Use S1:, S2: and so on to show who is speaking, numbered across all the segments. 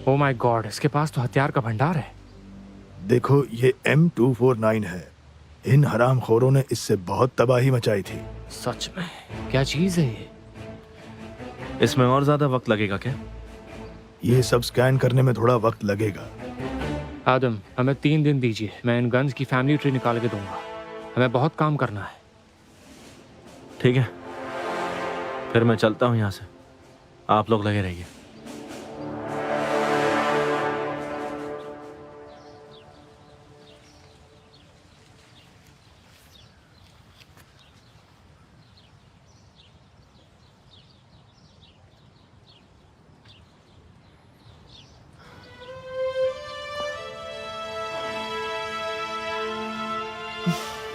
S1: Oh my God, इसके पास तो हथियार का भंडार है।
S2: देखो, ये M249 है। इन हरामखोरों ने इससे बहुत तबाही मचाई थी।
S1: सच में? क्या चीज है ये?
S3: इसमें और ज्यादा वक्त लगेगा क्या?
S2: ये सब स्कैन करने में थोड़ा वक्त लगेगा।
S1: आदम, हमें 3 दिन दीजिए, मैं इन गन्स की फैमिली ट्री निकाल के दूंगा। हमें बहुत काम करना है।
S3: ठीक है, फिर मैं चलता हूँ यहाँ से। आप लोग लगे रहिए।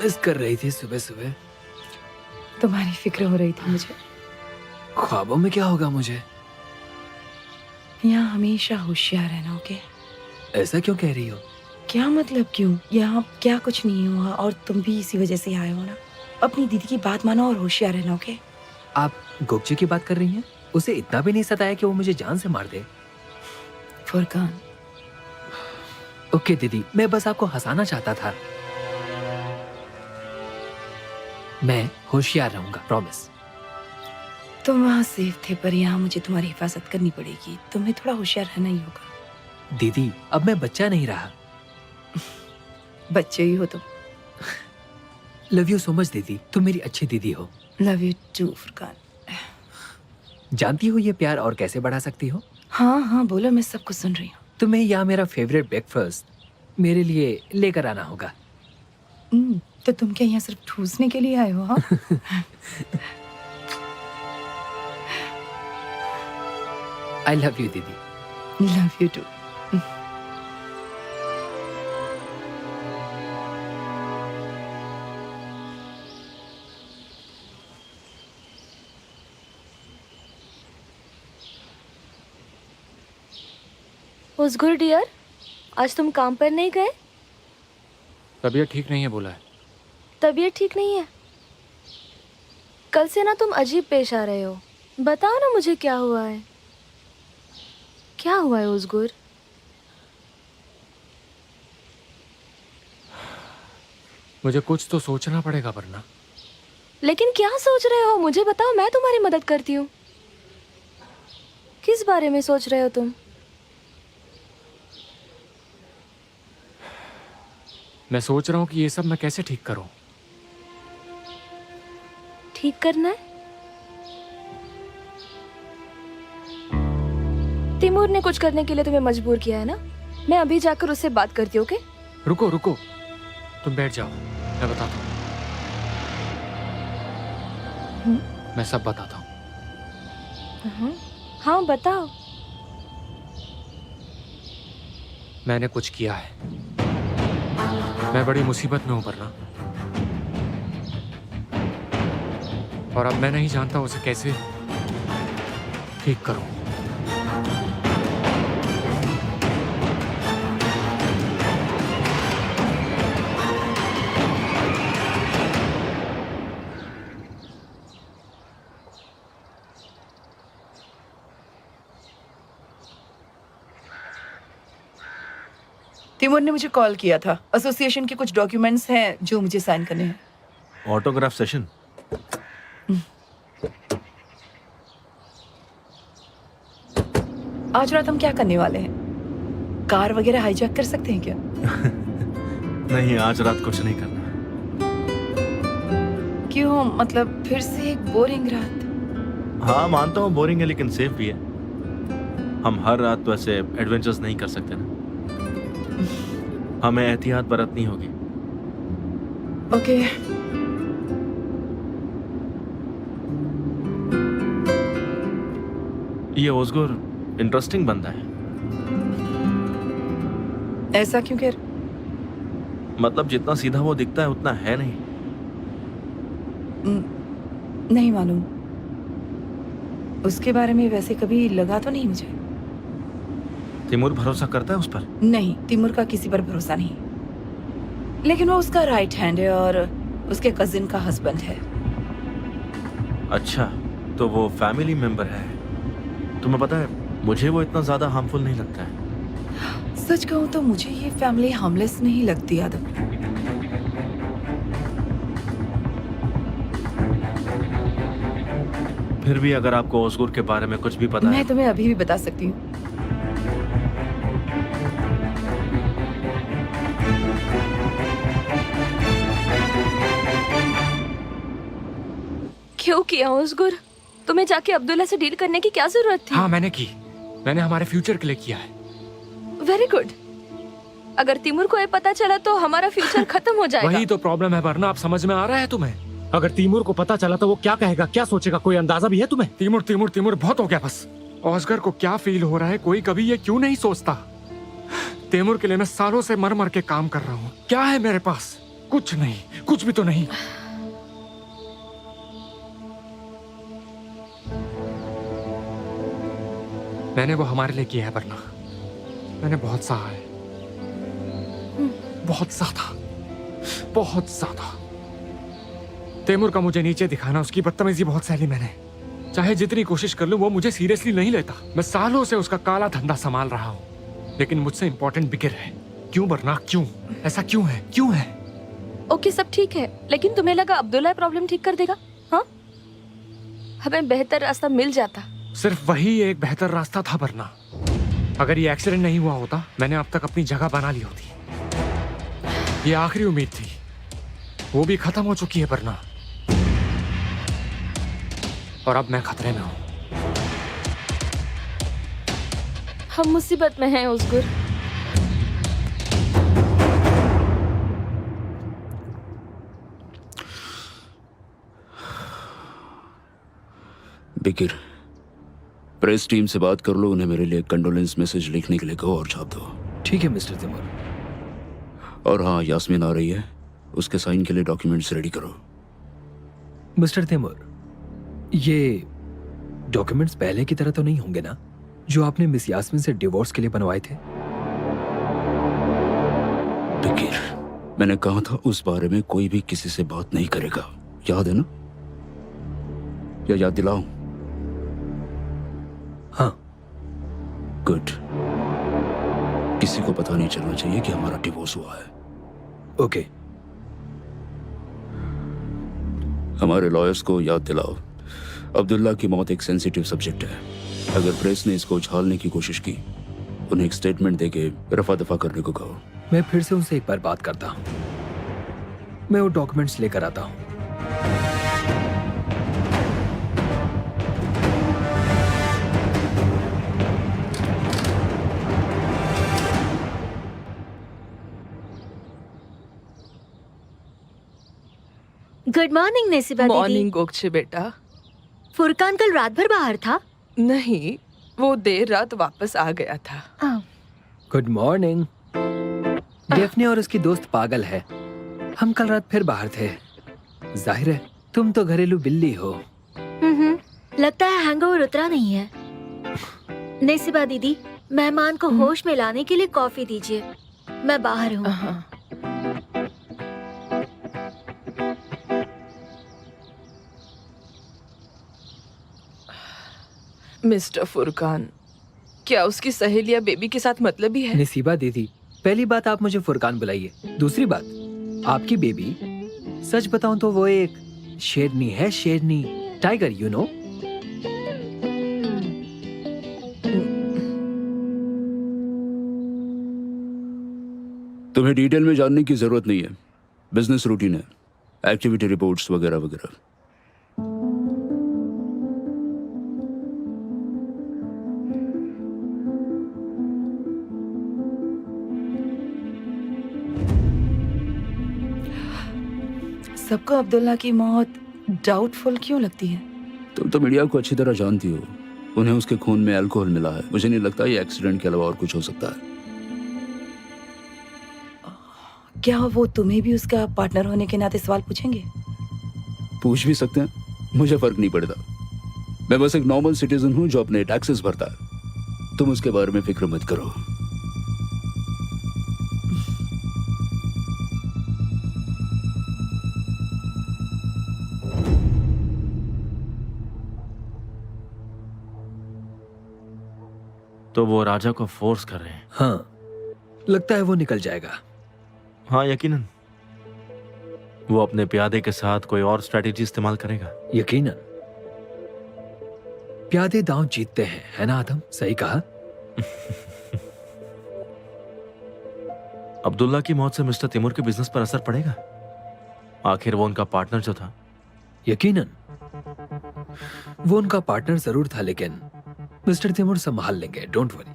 S4: मिस कर रही थी सुबह सुबह।
S5: तुम्हारी फिक्र हो रही थी मुझे।
S4: ख्वाबों में क्या होगा मुझे?
S5: यहाँ हमेशा होशियार रहना, ओके?
S4: ऐसा क्यों कह रही हो?
S5: क्या मतलब क्यों? यहाँ क्या कुछ नहीं हुआ और तुम भी इसी वजह से आए हो ना। अपनी दीदी की बात मानो और होशियार रहना, ओके?
S4: आप गोकचे की बात कर रही हैं? उसे इतना भी नहीं सताया कि वो मुझे जान से मार दे।
S5: फुरकान,
S4: ओके दीदी, मैं बस आपको हंसाना चाहता था। मैं होशियार रहूंगा, प्रॉमिस।
S5: तुम वहाँ सेफ थे, पर यहाँ मुझे तुम्हारी हिफाजत करनी पड़ेगी। तुम्हें थोड़ा होशियार रहना ही होगा।
S4: दीदी, अब मैं बच्चा नहीं रहा।
S5: बच्चे ही हो तुम।
S4: लव यू सो मच दीदी, तुम मेरी अच्छी दीदी हो।
S5: Love you too Furkan.
S4: जानती हो ये प्यार और कैसे बढ़ा सकती हो?
S5: हाँ हाँ बोलो, मैं सब कुछ सुन रही हूँ।
S4: तुम्हें यहाँ मेरा फेवरेट ब्रेकफास्ट मेरे लिए लेकर आना होगा।
S5: तो तुम क्या यहाँ सिर्फ ठूसने के लिए आए हो? हाँ।
S4: आई लव यू दीदी।
S5: Love you too.
S6: उस्गुर डियर, आज तुम काम पर नहीं गए?
S1: तबीयत ठीक नहीं है बोला है।
S6: तबीयत ठीक नहीं है? कल से ना तुम अजीब पेश आ रहे हो। बताओ ना मुझे क्या हुआ है। क्या हुआ है उस्गुर?
S1: मुझे कुछ तो सोचना पड़ेगा वरना।
S6: लेकिन क्या सोच रहे हो? मुझे बताओ, मैं तुम्हारी मदद करती हूँ। किस बारे में सोच रहे हो तुम?
S1: मैं सोच रहा हूँ कि ये सब मैं कैसे ठीक करूँ।
S6: ठीक करना है? तिमूर ने कुछ करने के लिए तुम्हें मजबूर किया है ना? मैं अभी जाकर उससे बात करती हूँ, ओके?
S1: रुको रुको, तुम बैठ जाओ, मैं बताता हूँ। मैं सब बताता हूँ।
S6: हाँ बताओ।
S1: मैंने कुछ किया है। मैं बड़ी मुसीबत में हूं वरना, और अब मैं नहीं जानता उसे कैसे ठीक करूं।
S5: तिमूर ने मुझे कॉल किया था। एसोसिएशन के कुछ डॉक्यूमेंट्स हैं जो मुझे साइन करने हैं।
S3: Autograph session?
S5: आज रात हम क्या करने वाले हैं? कार वगैरह हाईजैक कर सकते हैं क्या?
S3: नहीं, आज रात कुछ नहीं करना।
S5: क्यों? मतलब फिर से एक बोरिंग रात?
S3: हाँ मानता हूँ बोरिंग है, लेकिन सेफ भी है। हम हर रात तो ऐसे एडवेंचर्स नहीं कर सकते ना। हमें एहतियात बरतनी होगी।
S5: ओके।
S3: ये उस्गुर इंटरेस्टिंग बंदा है।
S5: ऐसा क्यों कह?
S3: मतलब जितना सीधा वो दिखता है उतना है नहीं।
S5: नहीं मालूम। उसके बारे में वैसे कभी लगा तो नहीं मुझे।
S3: तिमूर भरोसा करता है उस पर?
S5: नहीं, तिमूर का किसी पर भरोसा नहीं। लेकिन वो उसका राइट हैंड है और उसके कजिन का हस्बैंड है।
S3: अच्छा, तो वो फैमिली मेंबर है। तुम्हें पता है, मुझे वो इतना ज्यादा हार्मफुल नहीं लगता है।
S5: सच कहूँ तो मुझे ये फैमिली हार्मलेस नहीं लगती आदम।
S3: फिर भी अगर आपको ओसगुर के बारे में कुछ भी पता है,
S5: मैं तुम्हें अभी भी बता सकती हूँ।
S6: क्यों किया उसगुर? तुम्हें जाके अब्दुल्ला से डील करने की क्या जरूरत थी?
S1: हाँ मैंने हमारे फ्यूचर के लिए किया है।
S6: Very good. अगर तिमूर को ये पता चला तो हमारा फ्यूचर खत्म हो जाएगा।
S1: वही तो प्रॉब्लम है वरना। आप समझ में आ रहा है तुम्हें? अगर तीमूर को पता चला तो वो क्या कहेगा, क्या सोचेगा, कोई अंदाजा भी है तुम्हें? तीमूर तीमूर तीमूर बहुत हो गया बस। ऑस्कर को क्या फील हो रहा है कोई कभी ये क्यों नहीं सोचता? तैमूर के लिए मैं सालों से मर मर के काम कर रहा हूँ। क्या है मेरे पास? कुछ नहीं, कुछ भी तो नहीं। मैंने वो हमारे लिए किया है वरना मैंने बहुत सहा है, बहुत ज्यादा, बहुत ज्यादा। तैमूर का मुझे नीचे दिखाना, उसकी बदतमीजी बहुत सहली मैंने। चाहे जितनी कोशिश कर लूं वो मुझे सीरियसली नहीं लेता। मैं सालों से उसका काला धंधा संभाल रहा हूं, लेकिन मुझसे इंपॉर्टेंट बिगिर है। क्यों वरना क्यों? ऐसा क्यों है? क्यों है?
S6: ओके सब ठीक है, लेकिन तुम्हें लगा अब्दुल्ला प्रॉब्लम ठीक कर देगा? हाँ, हमें बेहतर रास्ता मिल जाता।
S1: सिर्फ वही एक बेहतर रास्ता था वरना अगर ये एक्सीडेंट नहीं हुआ होता मैंने अब तक अपनी जगह बना ली होती। ये आखिरी उम्मीद थी, वो भी खत्म हो चुकी है वरना। और अब मैं खतरे में हूं।
S6: हम मुसीबत में हैं उसगुर।
S7: बिकिर, प्रेस टीम से बात कर लो, उन्हें मेरे लिए कंडोलेंस मैसेज लिखने के लिए कहो और छाप दो।
S4: ठीक है मिस्टर तैमूर।
S7: और हाँ, यास्मीन आ रही है, उसके साइन के लिए डॉक्यूमेंट्स रेडी करो।
S4: मिस्टर तैमूर, ये डॉक्यूमेंट्स पहले की तरह तो नहीं होंगे ना, जो आपने मिस यास्मीन से डिवोर्स के लिए बनवाए थे?
S7: बिकिर, मैंने कहा था उस बारे में कोई भी किसी से बात नहीं करेगा, याद है ना? या याद दिलाऊं?
S4: हाँ।
S7: गुड। किसी को पता नहीं चलना चाहिए कि हमारा डिवोर्स हुआ है।
S4: ओके।
S7: हमारे लॉयर्स को याद दिलाओ, अब्दुल्ला की मौत एक सेंसिटिव सब्जेक्ट है। अगर प्रेस ने इसको उछालने की कोशिश की, उन्हें एक स्टेटमेंट देके रफा दफा करने को कहो।
S4: मैं फिर से उनसे एक बार बात करता हूँ। मैं वो डॉक्यूमेंट्स लेकर आता हूँ।
S8: गुड मॉर्निंग नेसिबा दीदी।
S9: मॉर्निंग गोगचे बेटा।
S8: फुरकान कल रात भर बाहर था?
S9: नहीं, वो देर रात वापस आ गया था।
S4: Good morning. डेफने और उसकी दोस्त पागल है। हम कल रात फिर बाहर थे। जाहिर है तुम तो घरेलू बिल्ली हो।
S8: लगता है हैंगओवर उतरा नहीं है। नेसिबा दीदी, मेहमान को होश में लाने के लिए कॉफी दीजिए। मैं बाहर हूँ।
S9: मिस्टर फुरकान, क्या उसकी सहेलियां बेबी के साथ मतलबी है?
S4: नसीबा दीदी, पहली बात आप मुझे फुरकान बुलाइए। दूसरी बात, आपकी बेबी, सच बताऊं तो वो एक शेरनी है, शेरनी, टाइगर, यू नो।
S7: तुम्हें डिटेल में जानने की जरूरत नहीं है, बिजनेस रूटीन है, एक्टिविटी रिपोर्ट्स वगैरह वगैरह।
S5: सबको अब्दुल्ला की मौत डाउटफुल क्यों लगती है?
S7: तुम तो मीडिया को अच्छी तरह जानती हो, उन्हें उसके खून में अल्कोहल मिला है। मुझे नहीं लगता ये एक्सीडेंट के अलावा और कुछ हो सकता है।
S5: क्या वो तुम्हें भी उसका पार्टनर होने के नाते सवाल पूछेंगे?
S7: पूछ भी सकते हैं, मुझे फर्क नहीं पड़ता। मैं बस एक नॉर्मल सिटीजन हूँ जो अपने टैक्सेस भरता है। तुम उसके बारे में फिक्र मत करो।
S3: तो वो राजा को फोर्स कर रहे हैं।
S4: हाँ, लगता है वो निकल जाएगा।
S3: हाँ यकीनन। वो अपने प्यादे के साथ कोई और स्ट्रेटेजी इस्तेमाल करेगा।
S4: यकीनन। प्यादे दांव जीतते हैं, है ना आदम? सही कहा।
S3: अब्दुल्ला की मौत से मिस्टर तैमूर के बिजनेस पर असर पड़ेगा। आखिर वो उनका पार्टनर जो था।
S4: यकीनन वो उनका पार्टनर जरूर था, लेकिन मिस्टर तैमूर संभाल लेंगे, डोंट वरी।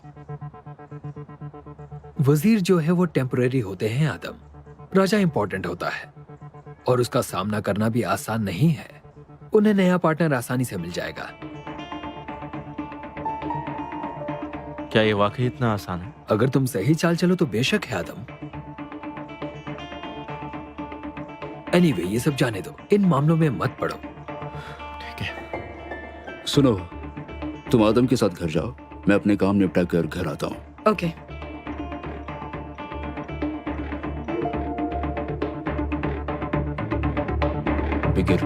S4: वजीर जो है वो टेम्पररी होते हैं आदम, राजा इंपॉर्टेंट होता है और उसका सामना करना भी आसान नहीं है। उन्हें नया पार्टनर आसानी से मिल जाएगा।
S3: क्या ये वाकई इतना आसान है?
S4: अगर तुम सही चाल चलो तो बेशक है आदम। एनीवे, ये सब जाने दो, इन मामलों में मत पड़ो।
S3: ठीक है।
S7: सुनो, तुम आदम के साथ घर जाओ, मैं अपने काम निपटा कर घर आता हूँ।
S5: ओके।
S7: बिकिर,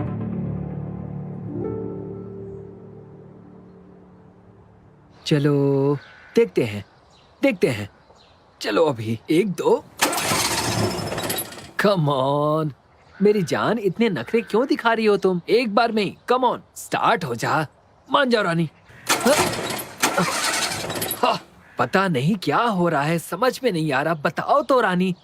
S4: चलो देखते हैं। चलो अभी 1 2। कम ऑन मेरी जान, इतने नखरे क्यों दिखा रही हो तुम? एक बार में ही, कम ऑन, स्टार्ट हो जा। मान जाओ रानी। पता नहीं क्या हो रहा है, समझ में नहीं आ रहा, बताओ तो रानी।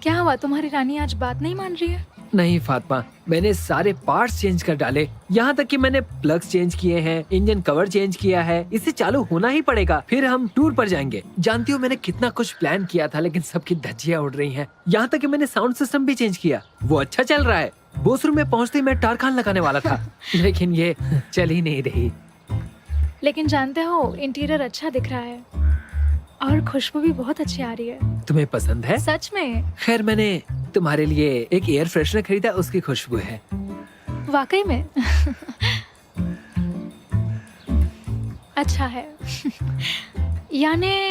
S6: क्या हुआ? तुम्हारी रानी आज बात नहीं मान रही है?
S4: नहीं फातिमा, मैंने सारे पार्ट्स चेंज कर डाले, यहाँ तक कि मैंने प्लग्स चेंज किए हैं, इंजन कवर चेंज किया है। इसे चालू होना ही पड़ेगा, फिर हम टूर पर जाएंगे। जानती हो मैंने कितना कुछ प्लान किया था, लेकिन सबकी धज्जियां उड़ रही हैं। यहाँ तक कि मैंने साउंड सिस्टम भी चेंज किया, वो अच्छा चल रहा है। बोसरू में पहुँचते ही मैं टारखान लगाने वाला था, लेकिन ये चल ही नहीं रही।
S6: लेकिन जानते हो, इंटीरियर अच्छा दिख रहा है और खुशबू भी बहुत अच्छी आ रही है।
S4: तुम्हें पसंद है?
S6: सच में?
S4: खैर, मैंने तुम्हारे लिए एक एयर फ्रेशनर खरीदा, उसकी खुशबू है।
S6: वाकई में? अच्छा है। यानी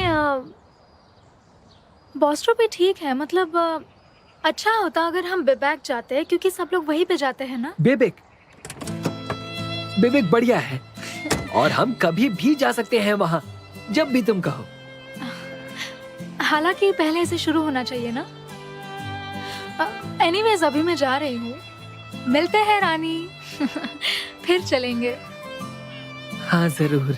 S6: बॉस्ट्रो भी ठीक है, मतलब अच्छा होता अगर हम बेबैक जाते, क्योंकि सब लोग वहीं पे जाते हैं ना।
S4: बेबेक बढ़िया है और हम कभी भी जा सकते हैं वहाँ, जब भी तुम कहो।
S6: हालांकि पहले से शुरू होना चाहिए ना। एनीवेज, अभी मैं जा रही हूँ। मिलते हैं रानी। फिर चलेंगे।
S4: हाँ जरूर।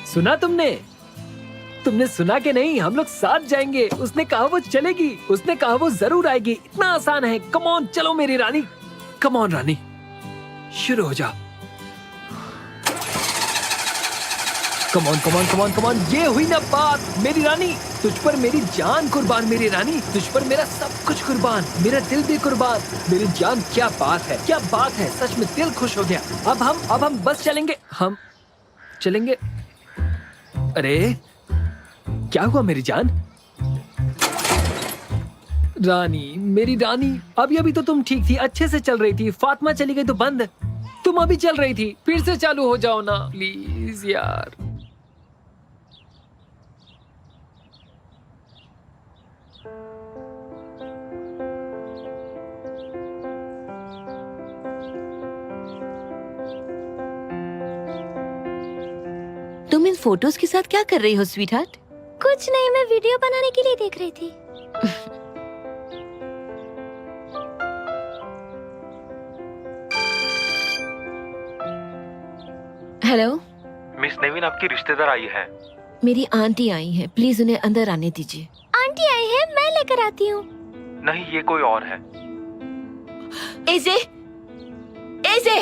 S4: सुना तुमने सुना कि नहीं? हम लोग साथ जाएंगे। उसने कहा वो चलेगी, उसने कहा वो जरूर आएगी। इतना आसान है। कम ऑन, चलो मेरी रानी। कम ऑन रानी, शुरू हो जाओ। कम ऑन, ये हुई ना बात मेरी रानी। तुझ पर मेरी जान कुर्बान मेरी रानी, तुझ पर मेरा सब कुछ कुर्बान, मेरा दिल भी कुर्बान। मेरी जान, क्या बात है, सच में दिल खुश हो गया। अब हम बस चलेंगे, हम चलेंगे। अरे क्या हुआ मेरी जान? रानी, मेरी रानी, अभी तो तुम ठीक थी, अच्छे से चल रही थी। फातिमा चली गई तो बंद, तुम अभी चल रही थी, फिर से चालू हो जाओ ना प्लीज यार।
S5: तुम इन फोटोज के साथ क्या कर रही हो स्वीटहार्ट?
S8: कुछ नहीं, मैं वीडियो बनाने के लिए देख रही थी।
S5: हेलो
S3: मिस नेविन, आपकी रिश्तेदार आई है।
S5: मेरी आंटी आई हैं, प्लीज उन्हें अंदर आने दीजिए।
S8: आंटी आई है, मैं लेकर आती हूँ।
S3: नहीं, ये कोई और है।
S5: एजे, एजे,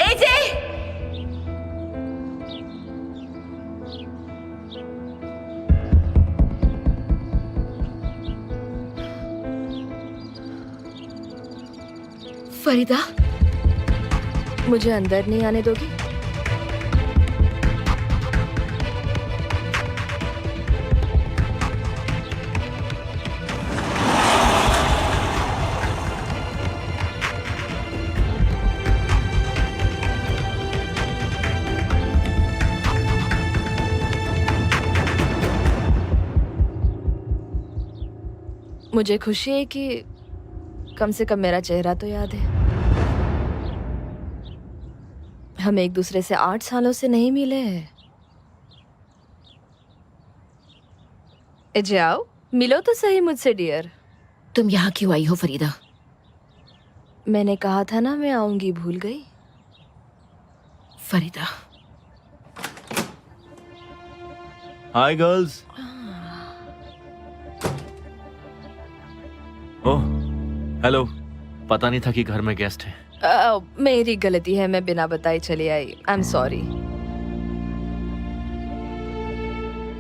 S5: एजे, फरीदा,
S6: मुझे अंदर नहीं आने दोगी? मुझे खुशी है कि कम से कम मेरा चेहरा तो याद है। हम एक दूसरे से 8 सालों से नहीं मिले हैं। जाओ मिलो तो सही मुझसे डियर।
S5: तुम यहाँ क्यों आई हो फरीदा?
S6: मैंने कहा था ना मैं आऊंगी, भूल गई?
S5: Farida,
S3: hi girls. Oh hello, पता नहीं था कि घर में गेस्ट है।
S6: मेरी गलती है, मैं बिना बताए चली आई। I am sorry.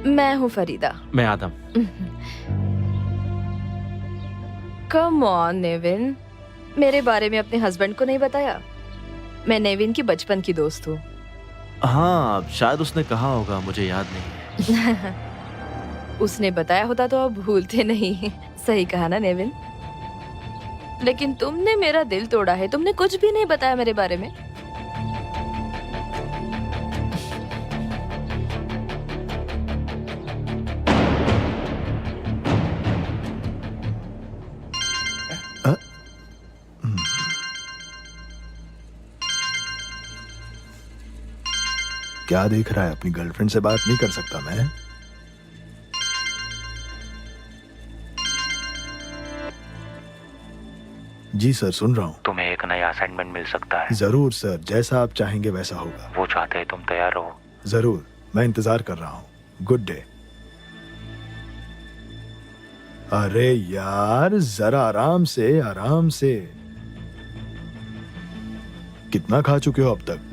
S6: मैं हूँ फरीदा।
S3: मैं आदम।
S6: कम ऑन नेविन, मेरे बारे में अपने हस्बैंड को नहीं बताया? मैं नेविन की बचपन की दोस्त हूँ।
S3: हाँ शायद उसने कहा होगा, मुझे याद नहीं।
S6: उसने बताया होता तो आप भूलते नहीं। सही कहा ना नेविन? लेकिन तुमने मेरा दिल तोड़ा है, तुमने कुछ भी नहीं बताया मेरे बारे में।
S2: क्या देख रहा है? अपनी गर्लफ्रेंड से बात नहीं कर सकता मैं? जी सर, सुन रहा हूँ।
S10: तुम्हें एक नया असाइनमेंट मिल सकता है।
S2: जरूर सर, जैसा आप चाहेंगे वैसा होगा।
S10: वो चाहते हैं तुम तैयार रहो।
S2: जरूर, मैं इंतजार कर रहा हूँ। Good day. अरे यार जरा आराम से, आराम से। कितना खा चुके हो अब तक?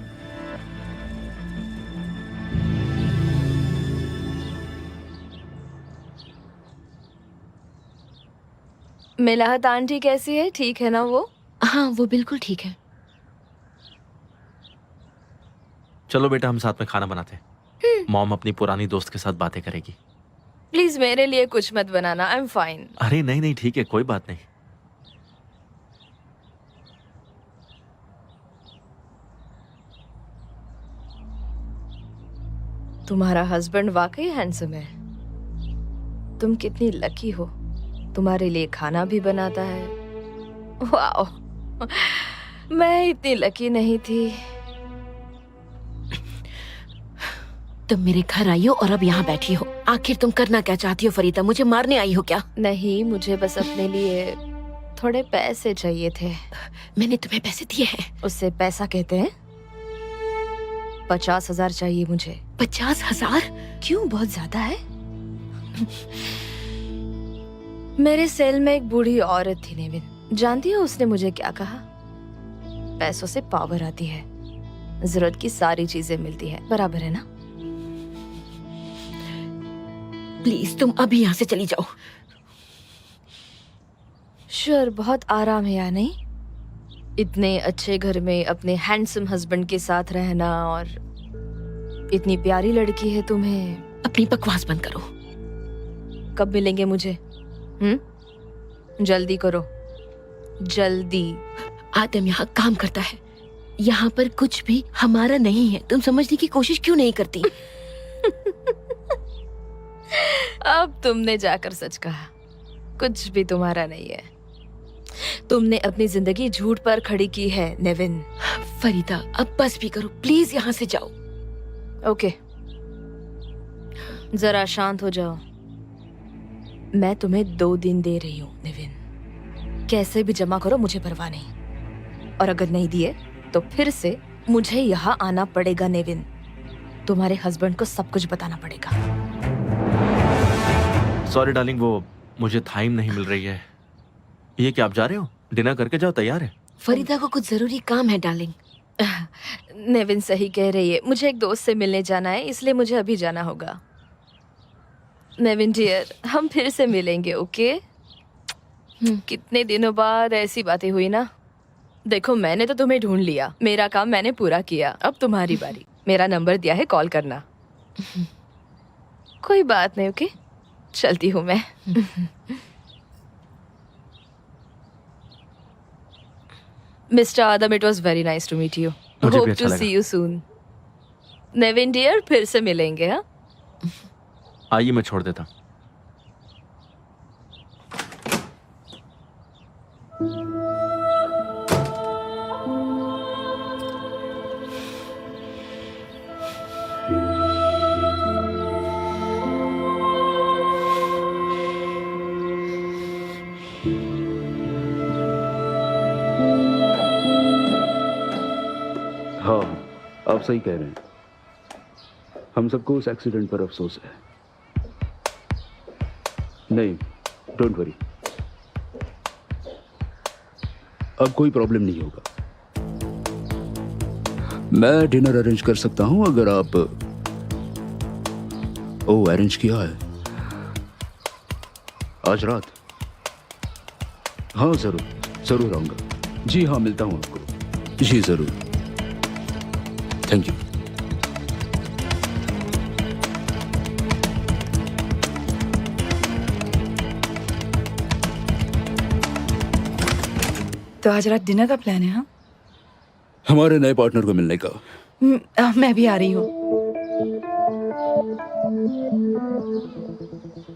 S6: मिलाहत आंटी कैसी है? ठीक है ना वो?
S5: हाँ वो बिल्कुल ठीक है।
S3: चलो बेटा हम साथ में खाना बनाते हैं। मॉम अपनी पुरानी दोस्त के साथ बातें करेगी।
S6: प्लीज मेरे लिए कुछ मत बनाना, आई एम फाइन।
S3: अरे नहीं नहीं ठीक है, कोई बात नहीं।
S6: तुम्हारा हस्बैंड वाकई हैंडसम है। तुम कितनी लकी हो, तुम्हारे लिए खाना भी बनाता है। वाओ, मैं इतनी लकी नहीं थी।
S5: तुम मेरे घर आई हो और अब यहाँ बैठी हो। आखिर तुम करना क्या चाहती हो फरीदा? मुझे मारने आई हो क्या?
S6: नहीं, मुझे बस अपने लिए थोड़े पैसे चाहिए थे।
S5: मैंने तुम्हें पैसे दिए हैं।
S6: उससे पैसा कहते हैं? 50,000 चाहिए मुझे।
S5: 50,000?
S6: क्यों, बहुत ज्यादा है? मेरे सेल में एक बूढ़ी औरत थी नेविन, जानती हो उसने मुझे क्या कहा? पैसों से पावर आती है, जरूरत की सारी चीजें मिलती है, बराबर है ना?
S5: प्लीज तुम अभी यहाँ से चली जाओ।
S6: श्योर, बहुत आराम है या नहीं? इतने अच्छे घर में अपने हैंडसम हस्बैंड के साथ रहना, और इतनी प्यारी लड़की है तुम्हें।
S5: अपनी बकवास बंद करो।
S6: कब मिलेंगे मुझे? जल्दी करो, जल्दी।
S5: आदम यहाँ काम करता है, यहाँ पर कुछ भी हमारा नहीं है। तुम समझने की कोशिश क्यों नहीं करती?
S6: अब तुमने जाकर सच कहा, कुछ भी तुम्हारा नहीं है। तुमने अपनी जिंदगी झूठ पर खड़ी की है नेविन।
S5: फरीदा अब बस भी करो प्लीज, यहाँ से जाओ।
S6: ओके, जरा शांत हो जाओ। मैं तुम्हें 2 दिन दे रही हूँ नेविन, कैसे भी जमा करो, मुझे परवाह नहीं। और अगर नहीं दिए तो फिर से मुझे यहाँ आना पड़ेगा नेविन। तुम्हारे हस्बैंड को सब कुछ बताना पड़ेगा।
S3: सॉरी डार्लिंग, वो मुझे टाइम नहीं मिल रही है। ये क्या आप जा रहे हो? डिनर करके जाओ, तैयार है।
S5: फरीदा को कुछ जरूरी काम है डार्लिंग।
S6: नेविन सही कह रही है, मुझे एक दोस्त से मिलने जाना है, इसलिए मुझे अभी जाना होगा। नेविन डियर, हम फिर से मिलेंगे, ओके? कितने दिनों बाद ऐसी बातें हुई ना। देखो मैंने तो तुम्हें ढूंढ लिया, मेरा काम मैंने पूरा किया, अब तुम्हारी बारी। मेरा नंबर दिया है, कॉल करना। कोई बात नहीं, ओके? चलती हूँ मैं। Mister Adam, it was very nice to meet you.
S3: मुझे भी
S6: होप
S3: अच्छा
S6: टू
S3: लगा।
S6: सी यू सून। नेविन डियर, फिर से मिलेंगे। हाँ,
S3: आइए मैं छोड़ देता हूँ।
S7: हाँ, आप सही कह रहे हैं। हम सबको उस एक्सीडेंट पर अफसोस है। नहीं, डोंट वरी, अब कोई प्रॉब्लम नहीं होगा। मैं डिनर अरेंज कर सकता हूं अगर आप। ओ, अरेंज किया है आज रात? हाँ, जरूर जरूर आऊंगा। जी हाँ, मिलता हूं आपको। जी जरूर, थैंक यू।
S5: तो आज रात डिनर का प्लान है? हाँ,
S7: हमारे नए पार्टनर को मिलने का।
S5: मैं भी आ रही हूँ।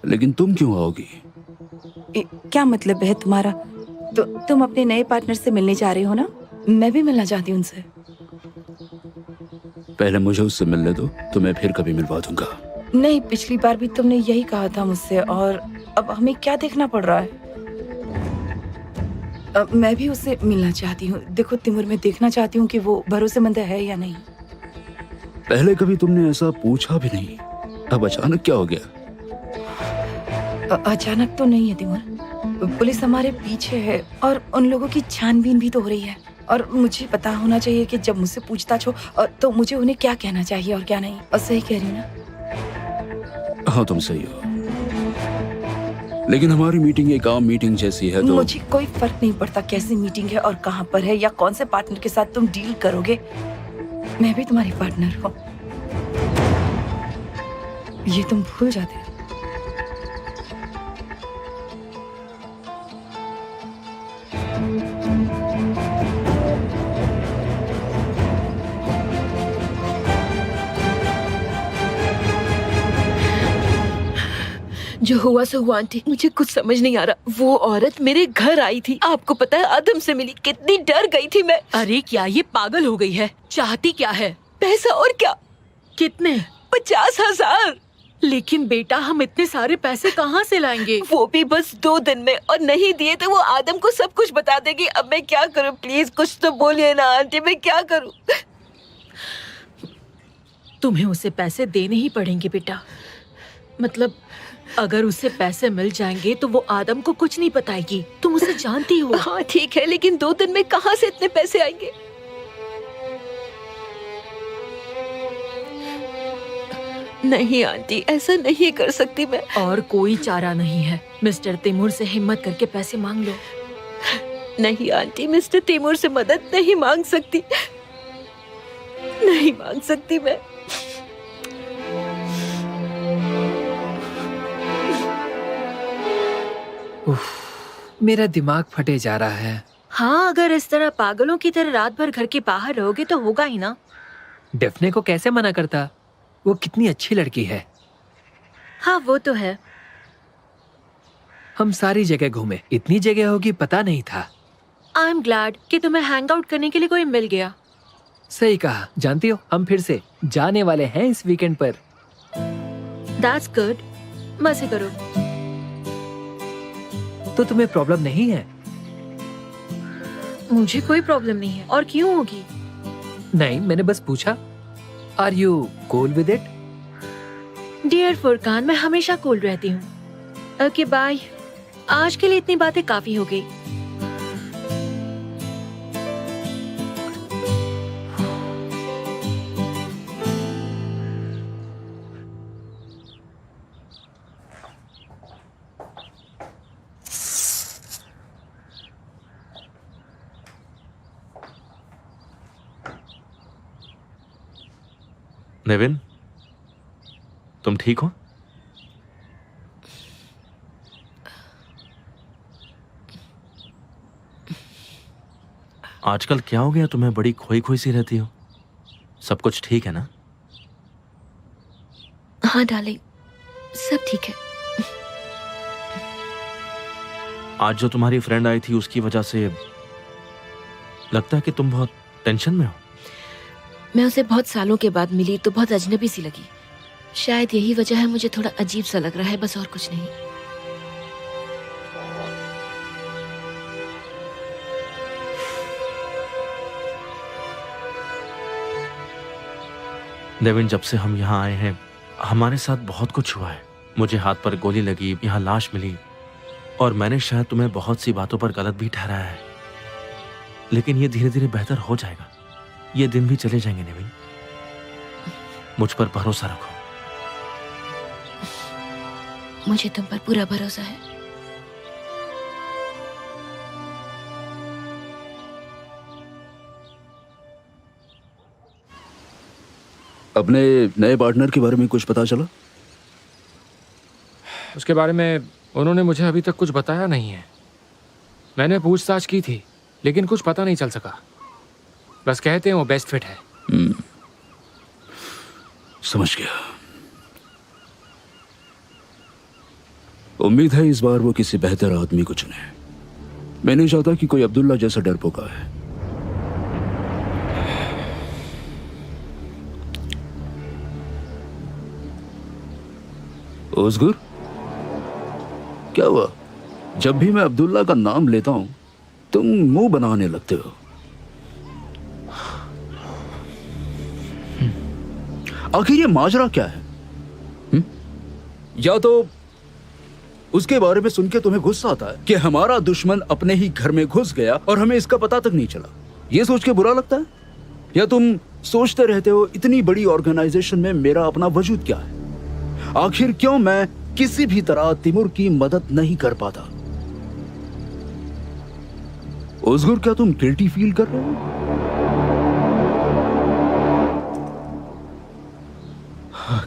S7: लेकिन तुम क्यों आओगी?
S5: क्या मतलब है तुम्हारा? तो तुम अपने नए पार्टनर से मिलने जा रहे हो ना? मैं भी मिलना चाहती हूँ उनसे।
S7: पहले मुझे उससे मिलने दो, तो मैं फिर कभी मिलवा दूंगा।
S5: नहीं, पिछली बार भी तुमने यही कहा था मुझसे, और अब हमें क्या देखना पड़ रहा है? मैं भी उससे मिलना चाहती हूँ। देखो तिमुर, मैं देखना चाहती हूँ कि वो भरोसेमंद है या नहीं।
S7: पहले कभी तुमने ऐसा पूछा भी नहीं, अब अचानक क्या हो गया?
S5: अचानक तो नहीं है तिमुर, पुलिस हमारे पीछे है और उन लोगों की छानबीन भी तो हो रही है, और मुझे पता होना चाहिए कि जब मुझसे पूछताछ हो तो मुझे उन्हें क्या कहना चाहिए और क्या नहीं। और सही कह रही हूँ ना?
S7: हाँ, तुम सही हो, लेकिन हमारी मीटिंग एक आम मीटिंग जैसी है तो।
S5: मुझे कोई फर्क नहीं पड़ता कैसी मीटिंग है और कहाँ पर है या कौन से पार्टनर के साथ तुम डील करोगे। मैं भी तुम्हारी पार्टनर हूँ, ये तुम भूल जाते हो।
S9: जो हुआ सो हुआ आंटी, मुझे कुछ समझ नहीं आ रहा। वो औरत मेरे घर आई थी, आपको पता है, आदम से मिली, कितनी डर गई थी मैं।
S11: अरे क्या ये पागल हो गई है? चाहती क्या है?
S9: पैसा और क्या।
S11: कितने?
S9: 50,000।
S11: लेकिन बेटा, हम इतने सारे पैसे कहाँ से लाएंगे?
S9: वो भी बस 2 दिन में, और नहीं दिए तो वो आदम को सब कुछ बता देगी। अब मैं क्या करूं? प्लीज कुछ तो बोलिए ना आंटी, मैं क्या करूं?
S11: तुम्हें उसे पैसे देने ही पड़ेंगे बेटा। मतलब अगर उसे पैसे मिल जाएंगे तो वो आदम को कुछ नहीं बताएगी, तुम उसे जानती हो।
S9: हाँ ठीक है, लेकिन 2 दिन में कहाँ से इतने पैसे आएंगे? नहीं आंटी, ऐसा नहीं कर सकती मैं।
S11: और कोई चारा नहीं है, मिस्टर तैमूर से हिम्मत करके पैसे मांग लो।
S9: नहीं आंटी, मिस्टर तैमूर से मदद नहीं मांग सकती, नहीं मांग सकती मैं।
S4: मेरा दिमाग फटे जा रहा है।
S11: हाँ, अगर इस तरह पागलों की तरह रात भर घर के बाहर रहोगे तो होगा ही ना।
S4: डेफने को कैसे मना करता? वो कितनी अच्छी लड़की है।
S11: हाँ वो तो है।
S4: हम सारी जगह घूमे, इतनी जगह होगी पता नहीं था।
S11: आई एम ग्लैड कि तुम्हें हैंग आउट करने के लिए कोई मिल गया।
S4: सही कहा। जानती हो, हम फिर से जाने वाले हैं इस वीकेंड पर।
S11: दैट्स गुड, मजे करो।
S4: तो तुम्हें प्रॉब्लम नहीं है?
S11: मुझे कोई प्रॉब्लम नहीं है। और क्यों होगी?
S4: नहीं, मैंने बस पूछा। Are you cool with it?
S11: Dear Furkan, मैं हमेशा कूल रहती हूँ। ओके बाय, आज के लिए इतनी बातें काफी हो गई।
S3: नेविन, तुम ठीक हो? आजकल क्या हो गया तुम्हें? बड़ी खोई खोई सी रहती हो। सब कुछ ठीक है ना?
S6: हाँ डार्लिंग, सब ठीक है।
S3: आज जो तुम्हारी फ्रेंड आई थी उसकी वजह से लगता है कि तुम बहुत टेंशन में हो।
S6: मैं उसे बहुत सालों के बाद मिली तो बहुत अजनबी सी लगी। शायद यही वजह है, मुझे थोड़ा अजीब सा लग रहा है, बस और कुछ नहीं।
S3: नेविन, जब से हम यहाँ आए हैं हमारे साथ बहुत कुछ हुआ है। मुझे हाथ पर गोली लगी, यहाँ लाश मिली, और मैंने शायद तुम्हें बहुत सी बातों पर गलत भी ठहराया है, लेकिन ये धीरे धीरे बेहतर हो जाएगा। ये दिन भी चले जाएंगे नेविन, मुझ पर भरोसा रखो।
S9: मुझे तुम पर पूरा भरोसा है।
S7: अपने नए पार्टनर के बारे में कुछ पता चला?
S1: उसके बारे में उन्होंने मुझे अभी तक कुछ बताया नहीं है। मैंने पूछताछ की थी लेकिन कुछ पता नहीं चल सका। बस कहते हैं वो बेस्ट फिट है।
S7: समझ गया। उम्मीद है इस बार वो किसी बेहतर आदमी को चुने। मैं नहीं चाहता कि कोई अब्दुल्ला जैसा डरपोका है। ओज़गुर, क्या हुआ? जब भी मैं अब्दुल्ला का नाम लेता हूं तुम मुंह बनाने लगते हो। आखिर ये माजरा क्या है? या तो उसके बारे में सुन के तुम्हें गुस्सा आता है कि हमारा दुश्मन अपने ही घर में घुस गया और हमें इसका पता तक नहीं चला, ये सोच के बुरा लगता है? या तुम सोचते रहते हो इतनी बड़ी ऑर्गेनाइजेशन में मेरा अपना वजूद क्या है? आखिर क्यों मैं किसी भी तरह तिमुर की मदद नहीं कर पाता? ओज़गुर, क्या तुम गिल्टी फील कर रहे हो?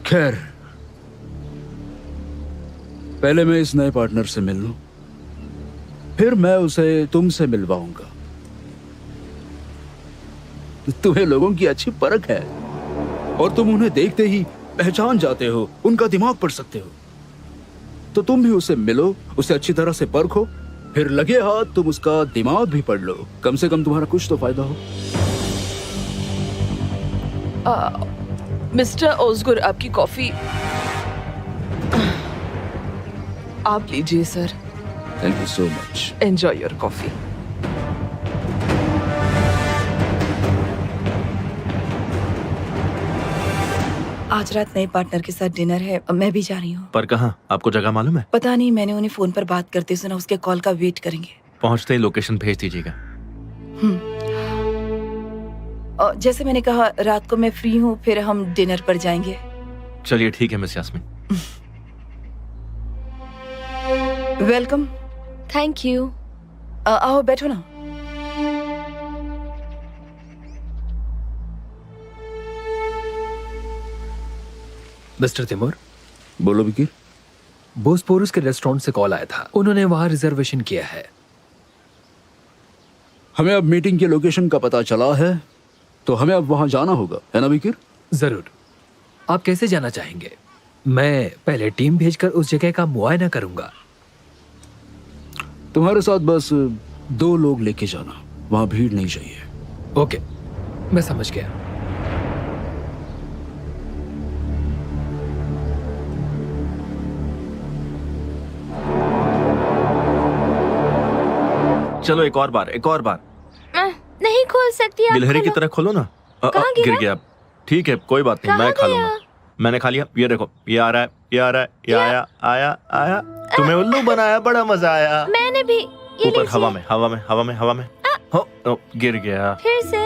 S7: खैर, पहले मैं इस नए पार्टनर से मिल लूं, फिर मैं उसे तुमसे मिलवाऊंगा। तुम्हें लोगों की अच्छी परख है और तुम उन्हें देखते ही पहचान जाते हो, उनका दिमाग पढ़ सकते हो। तो तुम भी उससे मिलो, उसे अच्छी तरह से परखो, फिर लगे हाथ तुम उसका दिमाग भी पढ़ लो। कम से कम तुम्हारा कुछ तो फायदा हो।
S9: मिस्टर ओज़गुर, आपकी कॉफी आप लीजिए sir.
S7: Thank you so much.
S9: Enjoy your coffee.
S5: आज रात नए पार्टनर के साथ डिनर है, मैं भी जा रही हूँ।
S3: पर कहाँ? आपको जगह मालूम है?
S5: पता नहीं, मैंने उन्हें फोन पर बात करते सुना। उसके कॉल का वेट करेंगे।
S3: पहुंचते ही लोकेशन भेज दीजिएगा।
S5: और जैसे मैंने कहा, रात को मैं फ्री हूँ, फिर हम डिनर पर जाएंगे।
S3: चलिए ठीक है miss Yasmin.
S5: Welcome.
S6: Thank you.
S5: आओ बैठो ना।
S4: Mister Timur.
S7: बोलो विकीर।
S4: बोसपोरस के रेस्टोरेंट से कॉल आया था, उन्होंने वहां रिजर्वेशन किया है।
S7: हमें अब मीटिंग के लोकेशन का पता चला है, तो हमें अब वहां जाना होगा, है ना विकीर?
S4: जरूर। आप कैसे जाना चाहेंगे? मैं पहले टीम भेजकर उस जगह का मुआयना करूंगा।
S7: तुम्हारे साथ बस 2 लोग लेके जाना, वहां भीड़ नहीं चाहिए।
S4: ओके, मैं समझ गया।
S3: चलो एक और बार।
S6: नहीं खोल सकती आप।
S3: गिलहरी की तरह खोलो ना।
S6: कहाँ
S3: गिर गया। ठीक है कोई बात नहीं, मैं खा लूंगा। मैंने खा लिया। ये देखो, ये आ रहा है, ये आ रहा है, ये आया आया आया। तुम्हें उल्लू बनाया, बड़ा मजा आया।
S6: मैंने भी।
S3: ऊपर हवा में हवा में हवा में हवा में। हो, गिर गया।
S6: फिर से।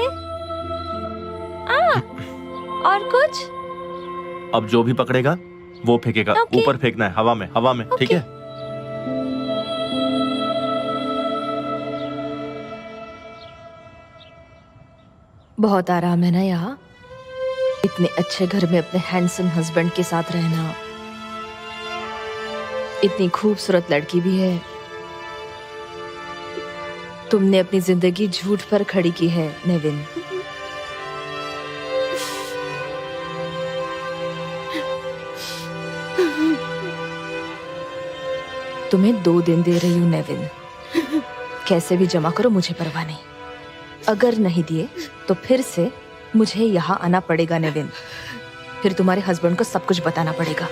S6: और कुछ?
S3: अब जो भी पकड़ेगा वो फेंकेगा। ऊपर फेंकना है, हवा में हवा में। ठीक है।
S6: बहुत आराम है ना यहाँ? इतने अच्छे घर में अपने हैंडसम हस्बैंड के साथ रहना। इतनी खूबसूरत लड़की भी है। तुमने अपनी जिंदगी झूठ पर खड़ी की है नेविन। तुम्हें 2 दिन दे रही हूँ नेविन, कैसे भी जमा करो, मुझे परवाह नहीं। अगर नहीं दिए तो फिर से मुझे यहाँ आना पड़ेगा नेविन। फिर तुम्हारे हस्बैंड को सब कुछ बताना पड़ेगा।